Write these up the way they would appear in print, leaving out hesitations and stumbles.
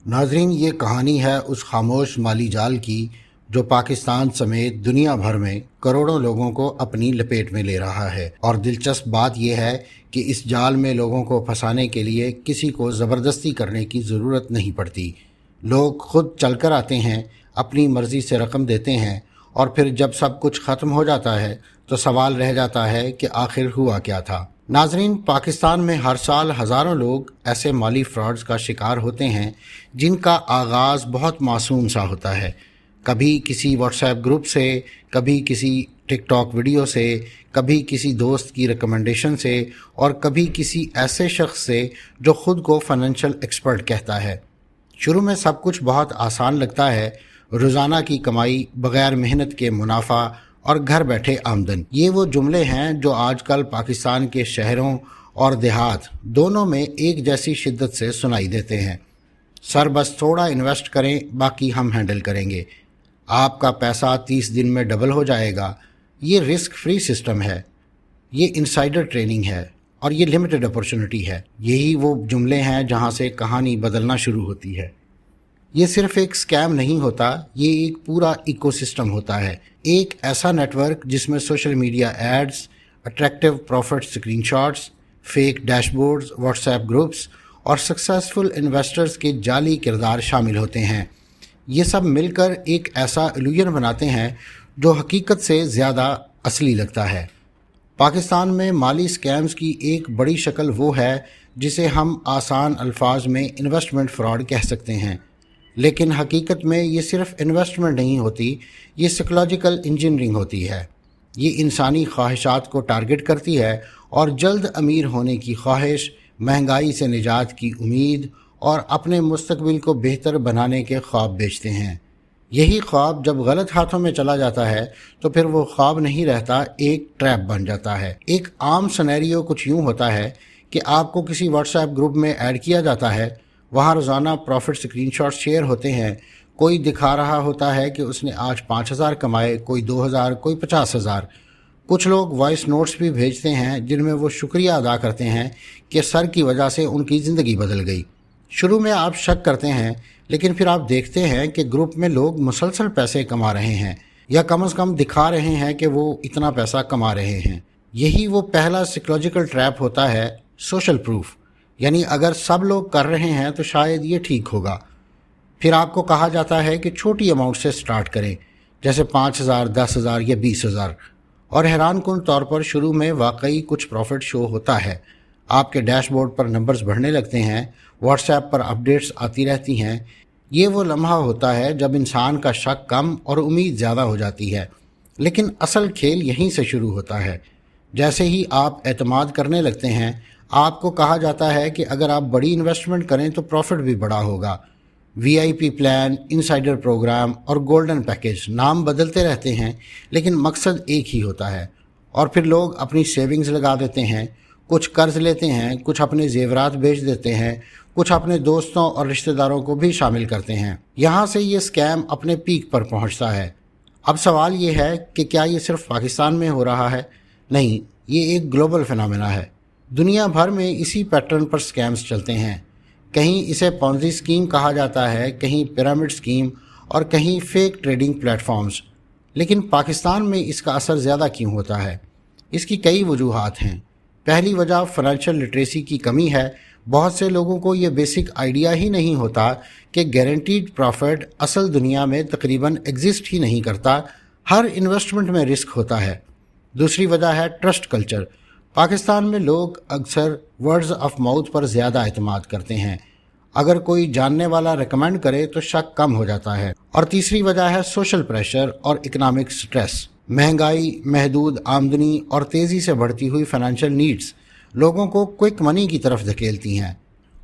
ناظرین، یہ کہانی ہے اس خاموش مالی جال کی جو پاکستان سمیت دنیا بھر میں کروڑوں لوگوں کو اپنی لپیٹ میں لے رہا ہے۔ اور دلچسپ بات یہ ہے کہ اس جال میں لوگوں کو پھنسانے کے لیے کسی کو زبردستی کرنے کی ضرورت نہیں پڑتی۔ لوگ خود چل کر آتے ہیں، اپنی مرضی سے رقم دیتے ہیں، اور پھر جب سب کچھ ختم ہو جاتا ہے تو سوال رہ جاتا ہے کہ آخر ہوا کیا تھا۔ ناظرین، پاکستان میں ہر سال ہزاروں لوگ ایسے مالی فراڈز کا شکار ہوتے ہیں جن کا آغاز بہت معصوم سا ہوتا ہے۔ کبھی کسی واٹس ایپ گروپ سے، کبھی کسی ٹک ٹاک ویڈیو سے، کبھی کسی دوست کی ریکمنڈیشن سے، اور کبھی کسی ایسے شخص سے جو خود کو فائنینشیل ایکسپرٹ کہتا ہے۔ شروع میں سب کچھ بہت آسان لگتا ہے، روزانہ کی کمائی، بغیر محنت کے منافع اور گھر بیٹھے آمدن۔ یہ وہ جملے ہیں جو آج کل پاکستان کے شہروں اور دیہات دونوں میں ایک جیسی شدت سے سنائی دیتے ہیں۔ سر بس تھوڑا انویسٹ کریں، باقی ہم ہینڈل کریں گے، آپ کا پیسہ 30 دن میں ڈبل ہو جائے گا۔ یہ رسک فری سسٹم ہے، یہ انسائیڈر ٹریننگ ہے، اور یہ لمیٹڈ اپرچونٹی ہے۔ یہی وہ جملے ہیں جہاں سے کہانی بدلنا شروع ہوتی ہے۔ یہ صرف ایک سکیم نہیں ہوتا، یہ ایک پورا ایکو سسٹم ہوتا ہے، ایک ایسا نیٹ ورک جس میں social media ads, attractive profit screenshots, fake dashboards, WhatsApp groups اور سکسیسفل انویسٹرز کے جعلی کردار شامل ہوتے ہیں۔ یہ سب مل کر ایک ایسا ایلوژن بناتے ہیں جو حقیقت سے زیادہ اصلی لگتا ہے۔ پاکستان میں مالی سکیمز کی ایک بڑی شکل وہ ہے جسے ہم آسان الفاظ میں انویسٹمنٹ فراڈ کہہ سکتے ہیں، لیکن حقیقت میں یہ صرف انویسٹمنٹ نہیں ہوتی، یہ سائیکولوجیکل انجینئرنگ ہوتی ہے۔ یہ انسانی خواہشات کو ٹارگٹ کرتی ہے اور جلد امیر ہونے کی خواہش، مہنگائی سے نجات کی امید اور اپنے مستقبل کو بہتر بنانے کے خواب بیچتے ہیں۔ یہی خواب جب غلط ہاتھوں میں چلا جاتا ہے تو پھر وہ خواب نہیں رہتا، ایک ٹریپ بن جاتا ہے۔ ایک عام سینیریو کچھ یوں ہوتا ہے کہ آپ کو کسی واٹس ایپ گروپ میں ایڈ کیا جاتا ہے، وہاں روزانہ پروفٹ اسکرین شاٹ شیئر ہوتے ہیں، کوئی دکھا رہا ہوتا ہے کہ اس نے آج 5,000 کمائے، کوئی 2,000، کوئی 50,000۔ کچھ لوگ وائس نوٹس بھی بھیجتے ہیں جن میں وہ شکریہ ادا کرتے ہیں کہ سر کی وجہ سے ان کی زندگی بدل گئی۔ شروع میں آپ شک کرتے ہیں، لیکن پھر آپ دیکھتے ہیں کہ گروپ میں لوگ مسلسل پیسے کما رہے ہیں، یا کم از کم دکھا رہے ہیں کہ وہ اتنا پیسہ کما رہے ہیں۔ یہی وہ پہلا سائیکولوجیکل ٹریپ ہوتا ہے، سوشل پروف، یعنی اگر سب لوگ کر رہے ہیں تو شاید یہ ٹھیک ہوگا۔ پھر آپ کو کہا جاتا ہے کہ چھوٹی اماؤنٹ سے سٹارٹ کریں، جیسے 5,000، 10,000 یا 20,000، اور حیران کن طور پر شروع میں واقعی کچھ پروفٹ شو ہوتا ہے۔ آپ کے ڈیش بورڈ پر نمبرز بڑھنے لگتے ہیں، واٹس ایپ پر اپڈیٹس آتی رہتی ہیں۔ یہ وہ لمحہ ہوتا ہے جب انسان کا شک کم اور امید زیادہ ہو جاتی ہے۔ لیکن اصل کھیل یہیں سے شروع ہوتا ہے۔ جیسے ہی آپ اعتماد کرنے لگتے ہیں، آپ کو کہا جاتا ہے کہ اگر آپ بڑی انویسٹمنٹ کریں تو پروفٹ بھی بڑا ہوگا۔ وی آئی پی پلان، انسائیڈر پروگرام اور گولڈن پیکیج نام بدلتے رہتے ہیں، لیکن مقصد ایک ہی ہوتا ہے۔ اور پھر لوگ اپنی سیونگز لگا دیتے ہیں، کچھ قرض لیتے ہیں، کچھ اپنے زیورات بیچ دیتے ہیں، کچھ اپنے دوستوں اور رشتہ داروں کو بھی شامل کرتے ہیں۔ یہاں سے یہ سکیم اپنے پیک پر پہنچتا ہے۔ اب سوال یہ ہے کہ کیا یہ صرف پاکستان میں ہو رہا ہے؟ نہیں، یہ ایک گلوبل فینومینا ہے۔ دنیا بھر میں اسی پیٹرن پر سکیمز چلتے ہیں۔ کہیں اسے پونزی سکیم کہا جاتا ہے، کہیں پیرامڈ سکیم، اور کہیں فیک ٹریڈنگ پلیٹ فارمز۔ لیکن پاکستان میں اس کا اثر زیادہ کیوں ہوتا ہے؟ اس کی کئی وجوہات ہیں۔ پہلی وجہ فائنینشیل لٹریسی کی کمی ہے۔ بہت سے لوگوں کو یہ بیسک آئیڈیا ہی نہیں ہوتا کہ گارنٹیڈ پروفٹ اصل دنیا میں تقریباً ایگزسٹ ہی نہیں کرتا، ہر انویسٹمنٹ میں رسک ہوتا ہے۔ دوسری وجہ ہے ٹرسٹ کلچر۔ پاکستان میں لوگ اکثر ورڈز آف ماؤتھ پر زیادہ اعتماد کرتے ہیں، اگر کوئی جاننے والا ریکمینڈ کرے تو شک کم ہو جاتا ہے۔ اور تیسری وجہ ہے سوشل پریشر اور اکنامک سٹریس۔ مہنگائی، محدود آمدنی اور تیزی سے بڑھتی ہوئی فائنینشیل نیڈز لوگوں کو کوئک منی کی طرف دھکیلتی ہیں۔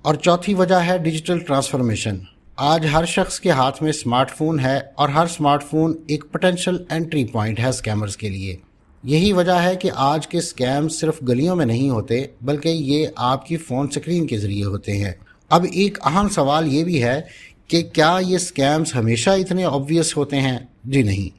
اور چوتھی وجہ ہے ڈیجیٹل ٹرانسفارمیشن۔ آج ہر شخص کے ہاتھ میں سمارٹ فون ہے، اور ہر سمارٹ فون ایک پوٹینشیل انٹری پوائنٹ ہے سکیمرز کے لیے۔ یہی وجہ ہے کہ آج کے سکیم صرف گلیوں میں نہیں ہوتے، بلکہ یہ آپ کی فون سکرین کے ذریعے ہوتے ہیں۔ اب ایک اہم سوال یہ بھی ہے کہ کیا یہ سکیمز ہمیشہ اتنے آبویس ہوتے ہیں؟ جی نہیں۔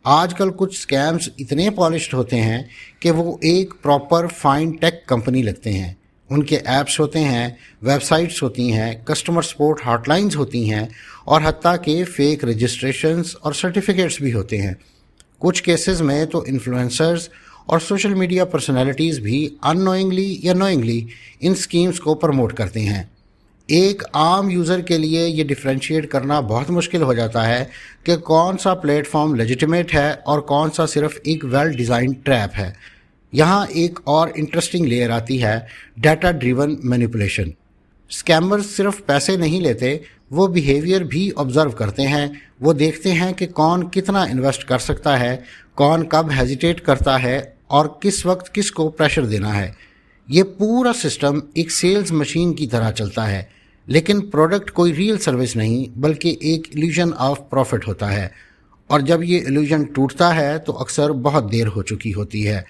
آج کل کچھ سکیمز اتنے پالشڈ ہوتے ہیں کہ وہ ایک پراپر فائن ٹیک کمپنی لگتے ہیں۔ ان کے ایپس ہوتے ہیں، ویب سائٹس ہوتی ہیں، کسٹمر سپورٹ ہاٹ لائنز ہوتی ہیں اور حتیٰ کہ فیک رجسٹریشنز اور سرٹیفکیٹس بھی ہوتے ہیں۔ کچھ کیسز میں تو انفلوئنسرز اور سوشل میڈیا پرسنالٹیز بھی ان نوئنگلی یا نوئنگلی ان سکیمز کو پروموٹ کرتے ہیں۔ ایک عام یوزر کے لیے یہ ڈیفرینشیٹ کرنا بہت مشکل ہو جاتا ہے کہ کون سا پلیٹ فارم لیجیٹیمیٹ ہے اور کون سا صرف ایک ویل ڈیزائنڈ ٹریپ ہے۔ یہاں ایک اور انٹرسٹنگ لیئر آتی ہے، ڈیٹا ڈریون مینیپولیشن۔ اسکیمرز صرف پیسے نہیں لیتے، وہ بیہیویئر بھی آبزرو کرتے ہیں۔ وہ دیکھتے ہیں کہ کون کتنا انویسٹ کر سکتا ہے، کون کب ہیزیٹیٹ کرتا ہے اور کس وقت کس کو پریشر دینا ہے۔ یہ پورا سسٹم ایک سیلز مشین کی طرح چلتا ہے، لیکن پروڈکٹ کوئی ریئل سروس نہیں بلکہ ایک ایلیوژن آف پروفٹ ہوتا ہے، اور جب یہ ایلیوژن ٹوٹتا ہے تو اکثر بہت دیر ہو چکی ہوتی ہے۔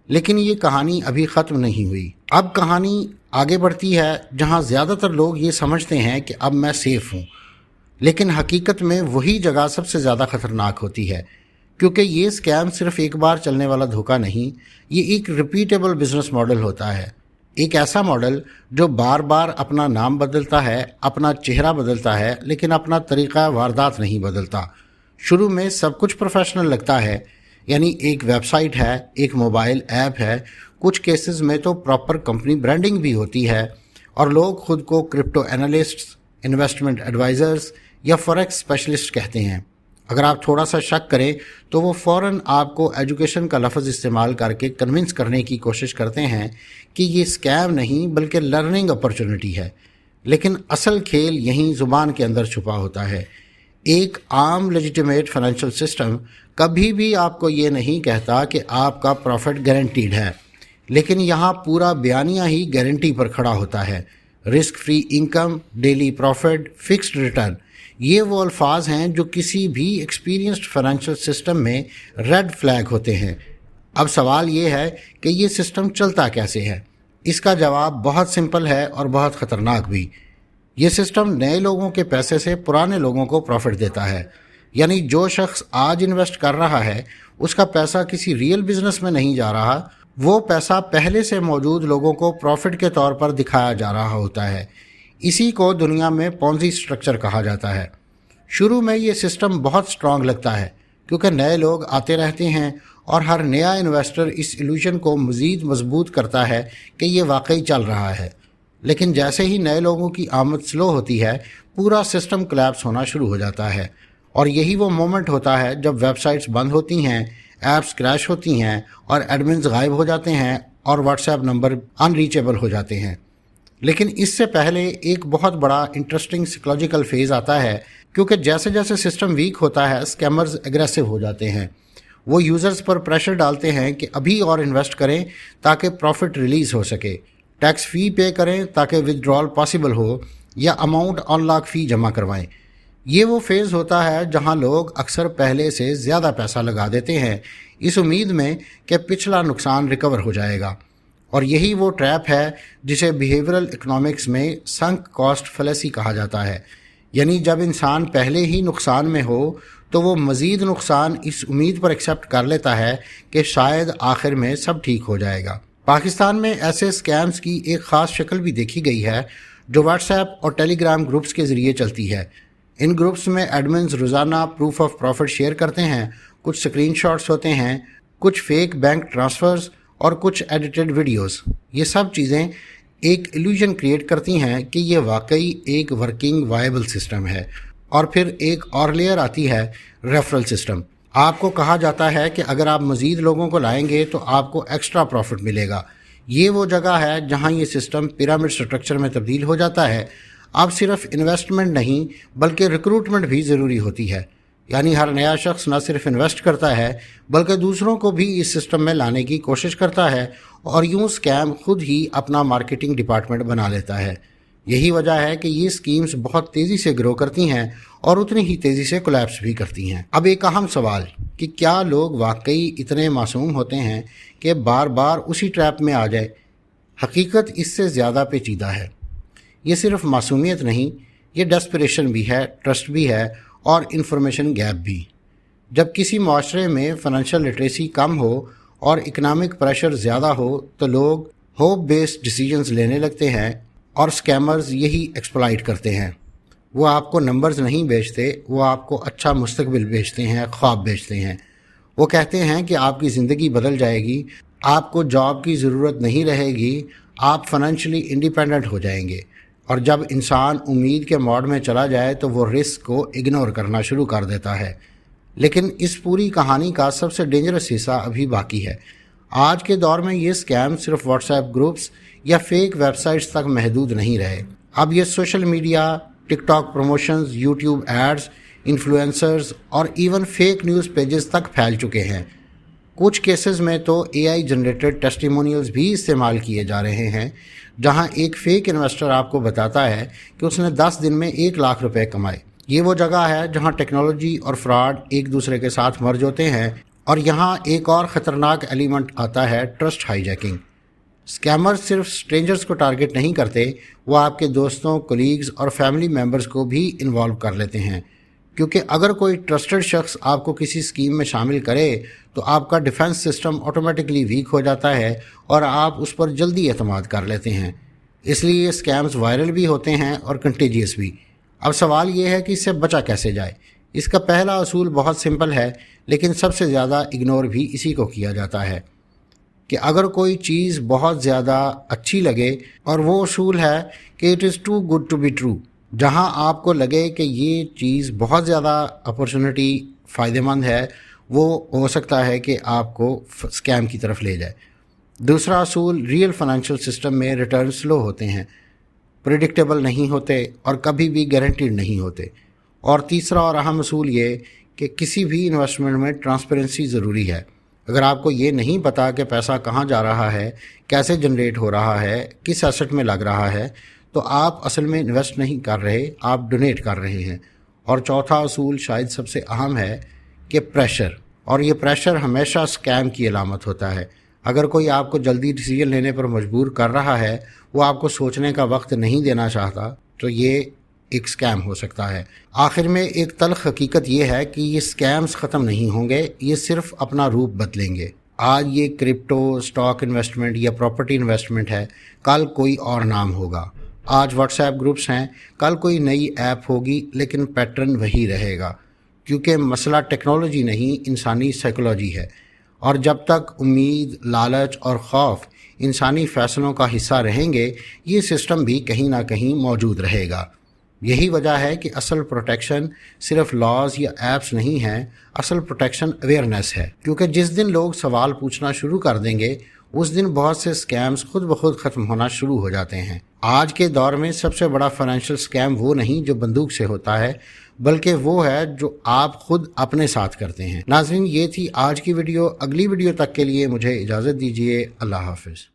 لیکن یہ کہانی ابھی ختم نہیں ہوئی۔ اب کہانی آگے بڑھتی ہے جہاں زیادہ تر لوگ یہ سمجھتے ہیں کہ اب میں سیف ہوں، لیکن حقیقت میں وہی جگہ سب سے زیادہ خطرناک ہوتی ہے، کیونکہ یہ اسکیم صرف ایک بار چلنے والا دھوکہ نہیں، یہ ایک ریپیٹیبل بزنس ماڈل ہوتا ہے۔ ایک ایسا ماڈل جو بار بار اپنا نام بدلتا ہے، اپنا چہرہ بدلتا ہے، لیکن اپنا طریقہ واردات نہیں بدلتا۔ شروع میں سب کچھ پروفیشنل لگتا ہے، یعنی ایک ویب سائٹ ہے، ایک موبائل ایپ ہے، کچھ کیسز میں تو پراپر کمپنی برانڈنگ بھی ہوتی ہے، اور لوگ خود کو کرپٹو انالسٹس، انویسٹمنٹ ایڈوائزرز یا فوریکس اسپیشلسٹ کہتے ہیں۔ اگر آپ تھوڑا سا شک کریں تو وہ فوراً آپ کو ایجوکیشن کا لفظ استعمال کر کے کنونس کرنے کی کوشش کرتے ہیں کہ یہ اسکیم نہیں بلکہ لرننگ اپرچونٹی ہے، لیکن اصل کھیل یہیں زبان کے اندر چھپا ہوتا ہے۔ ایک عام لیجیٹیمیٹ فائنینشیل سسٹم کبھی بھی آپ کو یہ نہیں کہتا کہ آپ کا پروفٹ گارنٹیڈ ہے، لیکن یہاں پورا بیانیہ ہی گارنٹی پر کھڑا ہوتا ہے۔ Risk free income, daily profit, fixed return, یہ وہ الفاظ ہیں جو کسی بھی ایکسپیرینسڈ فائنینشیل سسٹم میں ریڈ فلیگ ہوتے ہیں۔ اب سوال یہ ہے کہ یہ سسٹم چلتا کیسے ہے؟ اس کا جواب بہت سمپل ہے اور بہت خطرناک بھی۔ یہ سسٹم نئے لوگوں کے پیسے سے پرانے لوگوں کو پروفٹ دیتا ہے، یعنی جو شخص آج انویسٹ کر رہا ہے اس کا پیسہ کسی ریئل بزنس میں نہیں جا رہا، وہ پیسہ پہلے سے موجود لوگوں کو پروفٹ کے طور پر دکھایا جا رہا ہوتا ہے۔ اسی کو دنیا میں پونزی سٹرکچر کہا جاتا ہے۔ شروع میں یہ سسٹم بہت سٹرونگ لگتا ہے کیونکہ نئے لوگ آتے رہتے ہیں اور ہر نیا انویسٹر اس ایلیوژن کو مزید مضبوط کرتا ہے کہ یہ واقعی چل رہا ہے۔ لیکن جیسے ہی نئے لوگوں کی آمد سلو ہوتی ہے، پورا سسٹم کلیپس ہونا شروع ہو جاتا ہے، اور یہی وہ مومنٹ ہوتا ہے جب ویب سائٹس بند ہوتی ہیں، ایپس کریش ہوتی ہیں اور ایڈمنز غائب ہو جاتے ہیں اور واٹس ایپ نمبر ان ریچیبل ہو جاتے ہیں۔ لیکن اس سے پہلے ایک بہت بڑا انٹرسٹنگ سائیکولوجیکل فیز آتا ہے، کیونکہ جیسے جیسے سسٹم ویک ہوتا ہے اسکیمرز اگریسو ہو جاتے ہیں۔ وہ یوزرز پر پریشر ڈالتے ہیں کہ ابھی اور انویسٹ کریں تاکہ پروفٹ ریلیز ہو سکے، ٹیکس فی پے کریں تاکہ ودڈرال پاسبل ہو، یا اماؤنٹ آن لاک فی جمع کروائیں۔ یہ وہ فیز ہوتا ہے جہاں لوگ اکثر پہلے سے زیادہ پیسہ لگا دیتے ہیں اس امید میں کہ پچھلا نقصان ریکور ہو جائے گا، اور یہی وہ ٹریپ ہے جسے بیہیورل اکنامکس میں سنک کاسٹ فلیسی کہا جاتا ہے، یعنی جب انسان پہلے ہی نقصان میں ہو تو وہ مزید نقصان اس امید پر ایکسیپٹ کر لیتا ہے کہ شاید آخر میں سب ٹھیک ہو جائے گا۔ پاکستان میں ایسے اسکیمز کی ایک خاص شکل بھی دیکھی گئی ہے جو واٹس ایپ اور ٹیلی گرام گروپس کے ذریعے چلتی ہے۔ ان گروپس میں ایڈمنز روزانہ پروف آف پروفٹ شیئر کرتے ہیں، کچھ سکرین شاٹس ہوتے ہیں، کچھ فیک بینک ٹرانسفرز اور کچھ ایڈیٹڈ ویڈیوز۔ یہ سب چیزیں ایک ایلیوژن کریٹ کرتی ہیں کہ یہ واقعی ایک ورکنگ وائبل سسٹم ہے۔ اور پھر ایک اور لیئر آتی ہے، ریفرل سسٹم۔ آپ کو کہا جاتا ہے کہ اگر آپ مزید لوگوں کو لائیں گے تو آپ کو ایکسٹرا پروفٹ ملے گا۔ یہ وہ جگہ ہے جہاں یہ سسٹم پیرامڈ سٹرکچر میں تبدیل ہو جاتا ہے۔ اب صرف انویسٹمنٹ نہیں بلکہ ریکروٹمنٹ بھی ضروری ہوتی ہے، یعنی ہر نیا شخص نہ صرف انویسٹ کرتا ہے بلکہ دوسروں کو بھی اس سسٹم میں لانے کی کوشش کرتا ہے، اور یوں اسکیم خود ہی اپنا مارکیٹنگ ڈپارٹمنٹ بنا لیتا ہے۔ یہی وجہ ہے کہ یہ اسکیمز بہت تیزی سے گرو کرتی ہیں اور اتنی ہی تیزی سے کولیپس بھی کرتی ہیں۔ اب ایک اہم سوال کہ کیا لوگ واقعی اتنے معصوم ہوتے ہیں کہ بار بار اسی ٹریپ میں آ جائے؟ حقیقت اس سے زیادہ پیچیدہ ہے۔ یہ صرف معصومیت نہیں، یہ ڈیسپریشن بھی ہے، ٹرسٹ بھی ہے، اور انفارمیشن گیپ بھی۔ جب کسی معاشرے میں فائنینشیل لٹریسی کم ہو اور اکنامک پریشر زیادہ ہو تو لوگ ہوپ بیسڈ ڈیسیجنز لینے لگتے ہیں اور اسکیمرز یہی ایکسپلائٹ کرتے ہیں۔ وہ آپ کو نمبرز نہیں بیچتے، وہ آپ کو اچھا مستقبل بیچتے ہیں، خواب بیچتے ہیں۔ وہ کہتے ہیں کہ آپ کی زندگی بدل جائے گی، آپ کو جاب کی ضرورت نہیں رہے گی، آپ فائنینشلی انڈیپینڈنٹ ہو جائیں گے۔ اور جب انسان امید کے موڈ میں چلا جائے تو وہ رسک کو اگنور کرنا شروع کر دیتا ہے۔ لیکن اس پوری کہانی کا سب سے ڈینجرس حصہ ابھی باقی ہے۔ آج کے دور میں یہ اسکیم صرف واٹس ایپ گروپس یا فیک ویب سائٹس تک محدود نہیں رہے، اب یہ social media, TikTok promotions, YouTube ads, influencers اور ایون فیک نیوز پیجز تک پھیل چکے ہیں۔ کچھ کیسز میں تو اے آئی جنریٹڈ ٹیسٹیمونیلز بھی استعمال کیے جا رہے ہیں، جہاں ایک فیک انویسٹر آپ کو بتاتا ہے کہ اس نے 10 دن میں 1 لاکھ روپے کمائے۔ یہ وہ جگہ ہے جہاں ٹیکنالوجی اور فراڈ ایک دوسرے کے ساتھ مرج ہوتے ہیں، اور یہاں ایک اور خطرناک ایلیمنٹ آتا ہے، ٹرسٹ ہائی جیکنگ۔ اسکیمر صرف اسٹرینجرز کو ٹارگٹ نہیں کرتے، وہ آپ کے دوستوں، کولیگز اور فیملی ممبرز کو بھی انوالو کر لیتے ہیں، کیونکہ اگر کوئی ٹرسٹڈ شخص آپ کو کسی اسکیم میں شامل کرے تو آپ کا ڈیفنس سسٹم آٹومیٹکلی ویک ہو جاتا ہے اور آپ اس پر جلدی اعتماد کر لیتے ہیں۔ اس لیے یہ اسکیمز وائرل بھی ہوتے ہیں اور کنٹیجیس بھی۔ اب سوال یہ ہے کہ اس سے بچا کیسے جائے؟ اس کا پہلا اصول بہت سمپل ہے، لیکن سب سے زیادہ اگنور بھی اسی کو کیا جاتا ہے، کہ اگر کوئی چیز بہت زیادہ اچھی لگے، اور وہ اصول ہے کہ it is too good to be true, جہاں آپ کو لگے کہ یہ چیز بہت زیادہ اپرچونٹی فائدہ مند ہے، وہ ہو سکتا ہے کہ آپ کو اسکیم کی طرف لے جائے۔ دوسرا اصول، ریئل فائنینشیل سسٹم میں ریٹرن سلو ہوتے ہیں، پریڈکٹیبل نہیں ہوتے اور کبھی بھی گارنٹیڈ نہیں ہوتے۔ اور تیسرا اور اہم اصول یہ کہ کسی بھی انویسٹمنٹ میں ٹرانسپیرنسی ضروری ہے۔ اگر آپ کو یہ نہیں پتا کہ پیسہ کہاں جا رہا ہے، کیسے جنریٹ ہو رہا ہے، کس ایسٹ میں لگ رہا ہے، تو آپ اصل میں انویسٹ نہیں کر رہے، آپ ڈونیٹ کر رہے ہیں۔ اور چوتھا اصول شاید سب سے اہم ہے کہ پریشر، اور یہ پریشر ہمیشہ اسکیم کی علامت ہوتا ہے۔ اگر کوئی آپ کو جلدی ڈیسیجن لینے پر مجبور کر رہا ہے، وہ آپ کو سوچنے کا وقت نہیں دینا چاہتا، تو یہ ایک اسکیم ہو سکتا ہے۔ آخر میں ایک تلخ حقیقت یہ ہے کہ یہ اسکیمز ختم نہیں ہوں گے، یہ صرف اپنا روپ بدلیں گے۔ آج یہ کرپٹو، اسٹاک انویسٹمنٹ یا پراپرٹی انویسٹمنٹ ہے، کل کوئی اور نام ہوگا۔ آج واٹس ایپ گروپس ہیں، کل کوئی نئی ایپ ہوگی، لیکن پیٹرن وہی رہے گا، کیونکہ مسئلہ ٹیکنالوجی نہیں، انسانی سائیکولوجی ہے۔ اور جب تک امید، لالچ اور خوف انسانی فیصلوں کا حصہ رہیں گے، یہ سسٹم بھی کہیں نہ کہیں موجود رہے گا۔ یہی وجہ ہے کہ اصل پروٹیکشن صرف لاز یا ایپس نہیں ہیں، اصل پروٹیکشن اویئرنیس ہے، کیونکہ جس دن لوگ سوال پوچھنا شروع کر دیں گے، اس دن بہت سے اسکیمز خود بخود ختم ہونا شروع ہو جاتے ہیں۔ آج کے دور میں سب سے بڑا فائنینشیل اسکیم وہ نہیں جو بندوق سے ہوتا ہے، بلکہ وہ ہے جو آپ خود اپنے ساتھ کرتے ہیں۔ ناظرین، یہ تھی آج کی ویڈیو۔ اگلی ویڈیو تک کے لیے مجھے اجازت دیجیے۔ اللہ حافظ۔